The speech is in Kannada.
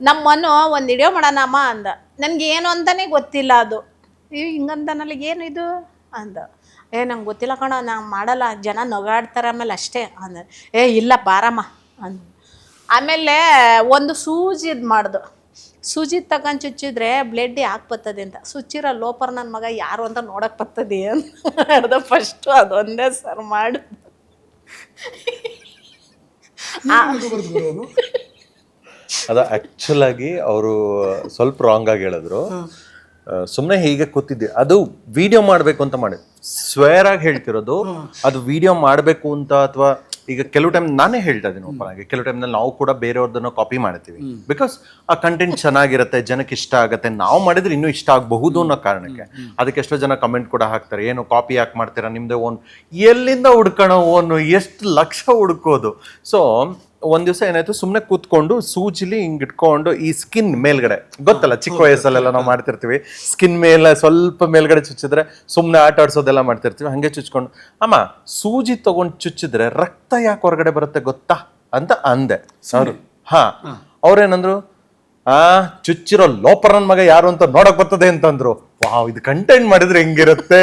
ನಮ್ಮ ಮನು ಒಂದು ವಿಡಿಯೋ ಮಾಡೋಣಮ್ಮ ಅಂದ. ನನಗೆ ಏನು ಅಂತಾನೆ ಗೊತ್ತಿಲ್ಲ ಅದು. ಹಿಂಗಂತನಲ್ಲಿ ಏನು ಇದು ಅಂದ. ನಂಗೆ ಗೊತ್ತಿಲ್ಲ ಕಣೋ, ನಾನು ಮಾಡಲ್ಲ, ಜನ ನಗಾಡ್ತಾರೆ ಆಮೇಲೆ ಅಷ್ಟೇ ಅಂದ. ಇಲ್ಲ ಬಾರಮ್ಮ ಅಂದ. ಆಮೇಲೆ ಒಂದು ಸೂಜಿದು ಮಾಡ್ದು. ಸೂಜಿ ತಗೊಂಡು ಚುಚ್ಚಿದ್ರೆ ಬ್ಲಡ್ ಯಾಕೆ ಬರ್ತದೆ ಅಂತ. ಸುಚ್ಚಿರೋ ಲೋಪರ್ ನನ್ನ ಮಗ ಯಾರು ಅಂತ ನೋಡಕ್ಕೆ ಬರ್ತದೆ ಅಂತ ಫಸ್ಟು ಅದೊಂದೇ ಸರ್ ಮಾಡು. ಅದು ಆ್ಯಕ್ಚುಲ್ ಆಗಿ ಅವರು ಸ್ವಲ್ಪ ರಾಂಗ್ ಆಗಿ ಹೇಳಿದ್ರು. ಸುಮ್ಮನೆ ಹೀಗೆ ಕೂತಿದ್ದೆ, ಅದು ವಿಡಿಯೋ ಮಾಡಬೇಕು ಅಂತ ಮಾಡಿ ಸ್ವೇರ್ ಆಗಿ ಹೇಳ್ತಿರೋದು. ಅದು ವಿಡಿಯೋ ಮಾಡಬೇಕು ಅಂತ ಅಥವಾ ಈಗ ಕೆಲವು ಟೈಮ್ ನಾನೇ ಹೇಳ್ತಾ ಇದ್ದೀನಿ ಓಪನ್ ಆಗಿ, ಕೆಲವು ಟೈಮ್ನಲ್ಲಿ ನಾವು ಕೂಡ ಬೇರೆಯವ್ರದನ್ನ ಕಾಪಿ ಮಾಡ್ತೀವಿ. ಬಿಕಾಸ್ ಆ ಕಂಟೆಂಟ್ ಚೆನ್ನಾಗಿರುತ್ತೆ, ಜನಕ್ಕೆ ಇಷ್ಟ ಆಗುತ್ತೆ, ನಾವು ಮಾಡಿದ್ರೆ ಇನ್ನೂ ಇಷ್ಟ ಆಗಬಹುದು ಅನ್ನೋ ಕಾರಣಕ್ಕೆ. ಅದಕ್ಕೆ ಎಷ್ಟೋ ಜನ ಕಮೆಂಟ್ ಕೂಡ ಹಾಕ್ತಾರೆ, ಏನು ಕಾಪಿ ಯಾಕೆ ಮಾಡ್ತೀರಾ, ನಿಮ್ದೇ ಓನ್. ಎಲ್ಲಿಂದ ಹುಡ್ಕೋಣ ಓನು, ಎಷ್ಟು ಲಕ್ಷ ಹುಡ್ಕೋದು. ಸೊ ಒಂದ್ ದಿವಸ ಏನಾಯ್ತು, ಸುಮ್ಮನೆ ಕೂತ್ಕೊಂಡು ಸೂಜಿಲಿ ಹಿಂಗ್ ಇಟ್ಕೊಂಡು ಈ ಸ್ಕಿನ್ ಮೇಲ್ಗಡೆ, ಗೊತ್ತಲ್ಲ ಚಿಕ್ಕ ವಯಸ್ಸಲ್ಲೆಲ್ಲ ನಾವು ಮಾಡ್ತಿರ್ತೀವಿ, ಸ್ಕಿನ್ ಮೇಲೆ ಸ್ವಲ್ಪ ಮೇಲ್ಗಡೆ ಚುಚ್ಚಿದ್ರೆ ಸುಮ್ಮನೆ ಆಟ ಆಡ್ಸೋದೆಲ್ಲ ಮಾಡ್ತಿರ್ತೀವಿ, ಹಂಗೆ ಚುಚ್ಕೊಂಡು ಅಮ್ಮ ಸೂಜಿ ತಗೊಂಡು ಚುಚ್ಚಿದ್ರೆ ರಕ್ತ ಯಾಕೆ ಹೊರಗಡೆ ಬರುತ್ತೆ ಗೊತ್ತಾ ಅಂತ ಅಂದೆ ಸರ್. ಅವ್ರೇನಂದ್ರು, ಚುಚ್ಚಿರೋ ಲೋಪರ್ ನನ್ ಮಗ ಯಾರು ಅಂತ ನೋಡಕ್ ಬರ್ತದೆ ಅಂತಂದ್ರು. ವಾವ್, ಇದು ಕಂಟೆಂಟ್ ಮಾಡಿದ್ರೆ ಹೆಂಗಿರುತ್ತೆ.